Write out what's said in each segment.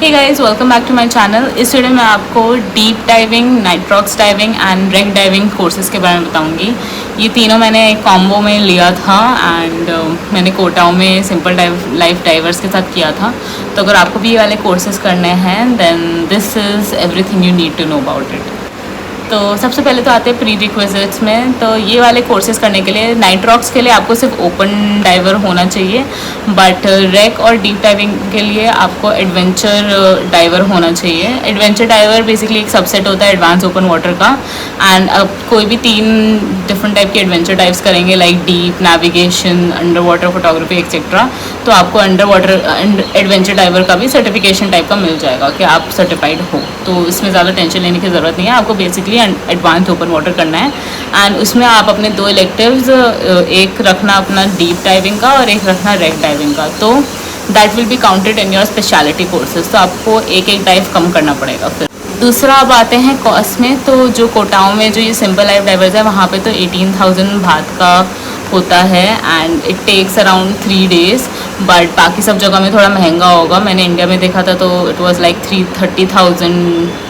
Hey guys, welcome back to my channel. इस video में आपको deep diving, nitrox diving and wreck diving courses के बारे में बताऊंगी। ये तीनों मैंने एक कॉम्बो में लिया था एंड मैंने कोटाओ में सिंपल लाइफ डाइवर्स के साथ किया था। तो अगर आपको भी ये वाले कोर्सेज़ करने हैं then this is everything you need to know about it. तो सबसे पहले तो आते हैं प्री रिक्विजिट्स में। तो ये वाले कोर्सेज़ करने के लिए नाइट्रॉक्स के लिए आपको सिर्फ ओपन डाइवर होना चाहिए, बट रेक और डीप डाइविंग के लिए आपको एडवेंचर डाइवर होना चाहिए। एडवेंचर डाइवर बेसिकली एक सबसेट होता है एडवांस ओपन वाटर का। एंड अब कोई भी 3 डिफरेंट टाइप के एडवेंचर डाइव्स करेंगे like deep, navigation, under water photography etcetera, तो आपको अंडर वाटर एडवेंचर डाइवर का भी सर्टिफिकेशन टाइप का मिल जाएगा कि आप सर्टिफाइड हो। तो इसमें ज़्यादा टेंशन लेने की ज़रूरत नहीं है। आपको बेसिकली एडवांस ओपन वाटर करना है एंड उसमें आप अपने 2 इलेक्टिव्स, एक रखना अपना डीप डाइविंग का और एक रखना रेक डाइविंग का। तो that will be counted in your speciality courses. तो आपको एक डाइव कम करना पड़ेगा। फिर दूसरा अब आते हैं कॉस्ट में। तो जो कोटाओ में जो ये सिंपल लाइफ डाइवर्स है वहाँ पे तो 18,000 बात का होता है and it takes around 3 days। But बाकी सब जगह में थोड़ा महंगा होगा। मैंने इंडिया में देखा था तो it was like 30,000,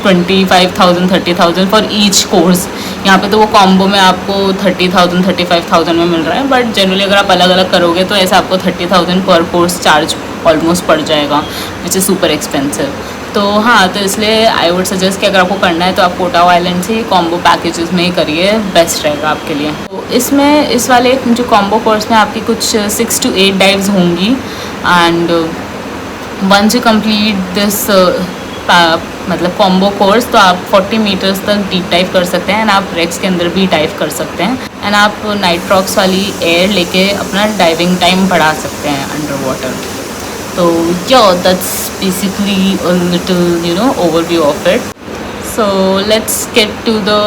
25,000, 30,000 for each course. यहाँ पे तो वो कॉम्बो में आपको 30,000, 35,000 में मिल रहा है। बट जनरली अगर आप अलग अलग करोगे तो ऐसा आपको 30,000 पर कोर्स चार्ज ऑलमोस्ट पड़ जाएगा, विच इज़ सुपर एक्सपेंसिव। तो हाँ, तो इसलिए आई वुड सजेस्ट कि अगर आपको करना है तो आप कोटाओ आइलैंड से कॉम्बो पैकेजेस में ही करिए, बेस्ट रहेगा आपके लिए। तो इसमें इस वाले जो कॉम्बो कोर्स में आपकी कुछ 6 to 8 डाइव्स होंगी and once you complete this मतलब कॉम्बो कोर्स तो आप 40 मीटर्स तक डीप डाइव कर सकते हैं एंड आप रेक्स के अंदर भी डाइव कर सकते हैं एंड आप नाइट्रॉक्स वाली एयर लेके अपना डाइविंग टाइम बढ़ा सकते हैं under water. So yeah, that's basically a little overview of it. So let's get to the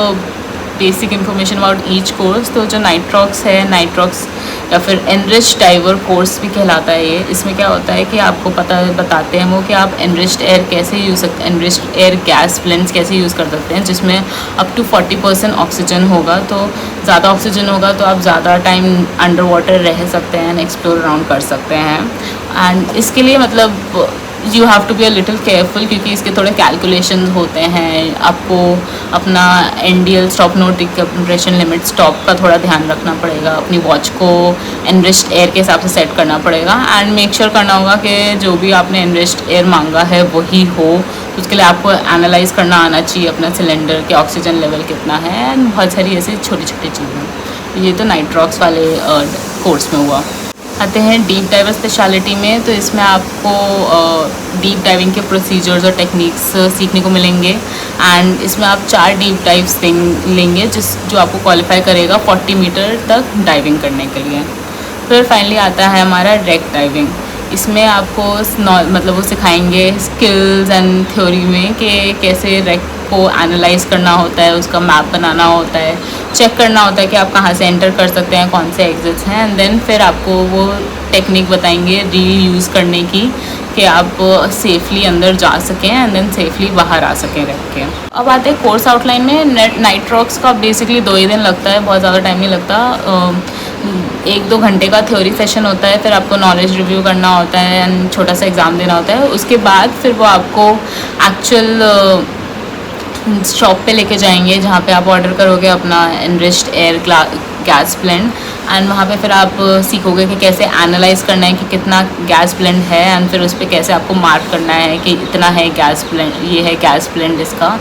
basic information about each course. तो जो नाइट्रॉक्स है, नाइट्रॉक्स या फिर एनरिच्ड डाइवर कोर्स भी कहलाता है ये। इसमें क्या होता है कि आपको बताते हैं वो कि आप एनरिच्ड एयर कैसे यूज़ सकते हैं, एनरिच्ड एयर गैस ब्लेंड्स कैसे यूज़ कर सकते हैं जिसमें अप टू 40% ऑक्सीजन होगा। तो ज़्यादा ऑक्सीजन होगा तो आप ज़्यादा टाइम अंडर वाटर रह सकते हैं एंड एक्सप्लोर अराउंड कर सकते हैं। एंड इसके लिए मतलब you have to be a little careful क्योंकि इसके थोड़े कैलकुलेशंस होते हैं। आपको अपना NDL stop no decompression limit stop का थोड़ा ध्यान रखना पड़ेगा। अपनी वॉच को एनरिच्ड एयर के हिसाब से सेट करना पड़ेगा एंड मेक श्योर करना होगा कि जो भी आपने एनरिच्ड एयर मांगा है वही हो। तो उसके लिए आपको एनालाइज करना आना चाहिए अपना सिलेंडर के ऑक्सीजन लेवल कितना है एंड बहुत सारी ऐसी छोटी छोटी चीज़ें। ये तो नाइट्रॉक्स वाले कोर्स में हुआ। आते हैं डीप डाइवर स्पेशलिटी में। तो इसमें आपको डीप डाइविंग के प्रोसीजर्स और टेक्निक्स सीखने को मिलेंगे एंड इसमें आप 4 डीप डाइव्स लेंगे जो आपको क्वालिफाई करेगा 40 मीटर तक डाइविंग करने के लिए। फिर फाइनली आता है हमारा रेक डाइविंग। इसमें आपको मतलब वो सिखाएंगे स्किल्स एंड थ्योरी में कि कैसे रेक को एनालाइज करना होता है, उसका मैप बनाना होता है, चेक करना होता है कि आप कहाँ से एंटर कर सकते हैं, कौन से एग्जिट्स हैं एंड देन फिर आपको वो टेक्निक बताएंगे रीयूज़ करने की कि आप सेफली अंदर जा सकें एंड देन सेफली बाहर आ सकें रख के। अब आते हैं कोर्स आउटलाइन में। नाइट्रॉक्स का बेसिकली 2 ही दिन लगता है, बहुत ज़्यादा टाइम नहीं लगता। 1-2 घंटे का थ्योरी सेशन होता है, फिर आपको नॉलेज रिव्यू करना होता है एंड छोटा सा एग्ज़ाम देना होता है। उसके बाद फिर वो आपको एक्चुअल शॉप पे लेके जाएंगे जहाँ पे आप ऑर्डर करोगे अपना enriched air gas blend and वहाँ पे फिर आप सीखोगे कि कैसे एनालाइज करना है कि कितना गैस ब्लेंड है एंड फिर उस पर कैसे आपको मार्क करना है कि इतना है गैस ब्लेंड, ये है गैस ब्लेंड इसका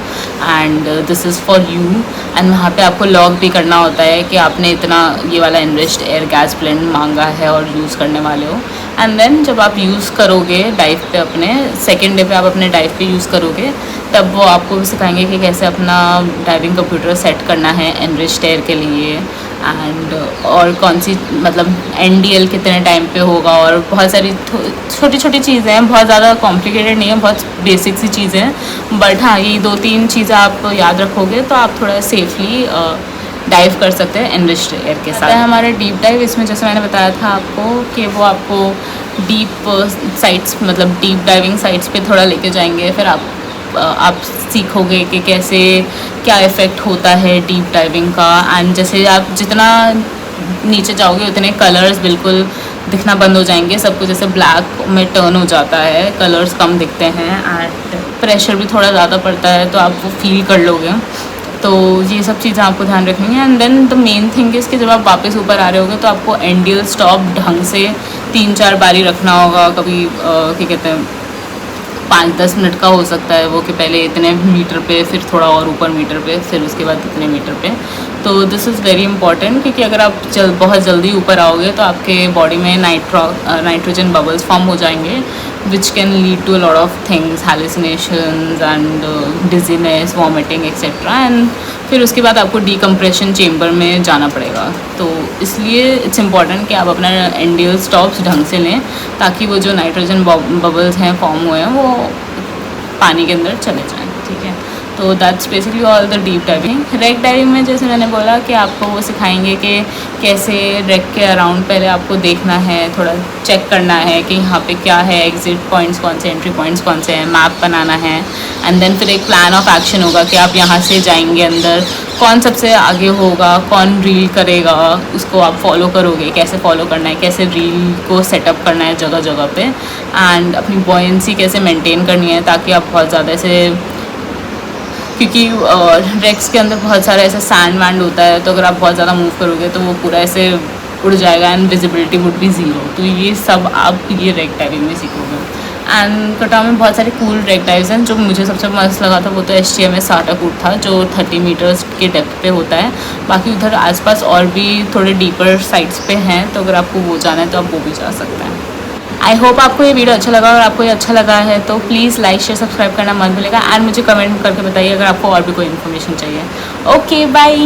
and this is for you. And वहाँ पे आपको लॉग भी करना होता है कि आपने इतना ये वाला एनरिच्ड एयर गैस ब्लेंड मांगा है और यूज़ करने वाले हो। एंड देन जब आप यूज़ करोगे डाइव पे, अपने सेकेंड डे पे आप अपने डाइव पे यूज़ करोगे तब वो आपको सिखाएंगे कि कैसे अपना डाइविंग कंप्यूटर सेट करना है एनरिच्ड एयर के लिए एंड और कौन सी मतलब NDL कितने टाइम पे होगा और बहुत सारी छोटी छोटी चीज़ें हैं। बहुत ज़्यादा कॉम्प्लिकेटेड नहीं है, बहुत बेसिक सी चीज़ें हैं। बट हाँ, ये 2-3 चीज़ें आप याद रखोगे तो आप थोड़ा सेफली डाइव कर सकते हैं एनरिच्ड एयर के साथ। हमारा डीप डाइव, इसमें जैसे मैंने बताया था आपको कि वो आपको डीप साइट्स मतलब डीप डाइविंग साइट्स पे थोड़ा लेके जाएंगे। फिर आप सीखोगे कि कैसे क्या इफ़ेक्ट होता है डीप डाइविंग का एंड जैसे आप जितना नीचे जाओगे उतने कलर्स बिल्कुल दिखना बंद हो जाएंगे, सब कुछ ऐसे ब्लैक में टर्न हो जाता है, कलर्स कम दिखते हैं एंड प्रेशर भी थोड़ा ज़्यादा पड़ता है, तो आप वो फील कर लोगे। तो ये सब चीज़ें आपको ध्यान रखनी है। And then the main thing is कि जब आप वापस ऊपर आ रहे होगे तो आपको एंडियल स्टॉप ढंग से 3-4 बारी रखना होगा। कभी क्या कहते हैं 5-10 मिनट का हो सकता है वो, कि पहले इतने मीटर पे, फिर थोड़ा और ऊपर मीटर पे, फिर उसके बाद इतने मीटर पे। तो दिस इज़ वेरी इंपॉर्टेंट, क्योंकि अगर आप बहुत जल्दी ऊपर आओगे तो आपके बॉडी में नाइट्रोजन बबल्स फॉर्म हो जाएंगे, which can lead to a lot of things, hallucinations and dizziness, vomiting etcetera. And फिर उसके बाद आपको डीकम्प्रेशन चेम्बर में जाना पड़ेगा। तो इसलिए इट्स इम्पॉर्टेंट कि आप अपना एंडियल स्टॉप्स ढंग से लें, ताकि वो जो नाइट्रोजन बबल्स हैं फॉर्म हुए हैं वो पानी के अंदर चले जाएं, ठीक है। तो that's basically all the deep diving. Wreck diving में जैसे मैंने बोला कि आपको वो सिखाएंगे कि कैसे रेक के अराउंड पहले आपको देखना है, थोड़ा चेक करना है कि यहाँ पे क्या है, एग्जिट पॉइंट्स कौन से, एंट्री पॉइंट्स कौन से हैं, मैप बनाना है। एंड देन फिर एक प्लान ऑफ एक्शन होगा कि आप यहाँ से जाएंगे अंदर, कौन सबसे आगे होगा, कौन रील करेगा, उसको आप फॉलो करोगे, कैसे फॉलो करना है, कैसे रील को सेटअप करना है जगह जगह पे, एंड अपनी बॉयंसी कैसे मेंटेन करनी है, ताकि आप बहुत ज़्यादा ऐसे, क्योंकि रेक्स के अंदर बहुत सारा ऐसा सैंड वैंड होता है, तो अगर आप बहुत ज़्यादा मूव करोगे तो वो पूरा ऐसे उड़ जाएगा and visibility would be zero. तो ये सब आप ये रेक डाइविंग में सीखोगे। एंड कोटाओ में बहुत सारे कूल रेक डाइव्स हैं। जो मुझे सबसे मस्त लगा था वो तो HTMS साटाकूट था, जो 30 मीटर्स के डेप्थ पे होता है। बाकी उधर आसपास और भी थोड़े डीपर साइट्स पे हैं, तो अगर आपको वो जाना है तो आप वो भी जा सकते हैं। आई होप आपको ये वीडियो अच्छा लगा, और आपको ये अच्छा लगा है तो प्लीज़ लाइक शेयर सब्सक्राइब करना मत भूलिएगा। एंड मुझे कमेंट करके बताइए अगर आपको और भी कोई इन्फॉर्मेशन चाहिए। Okay bye.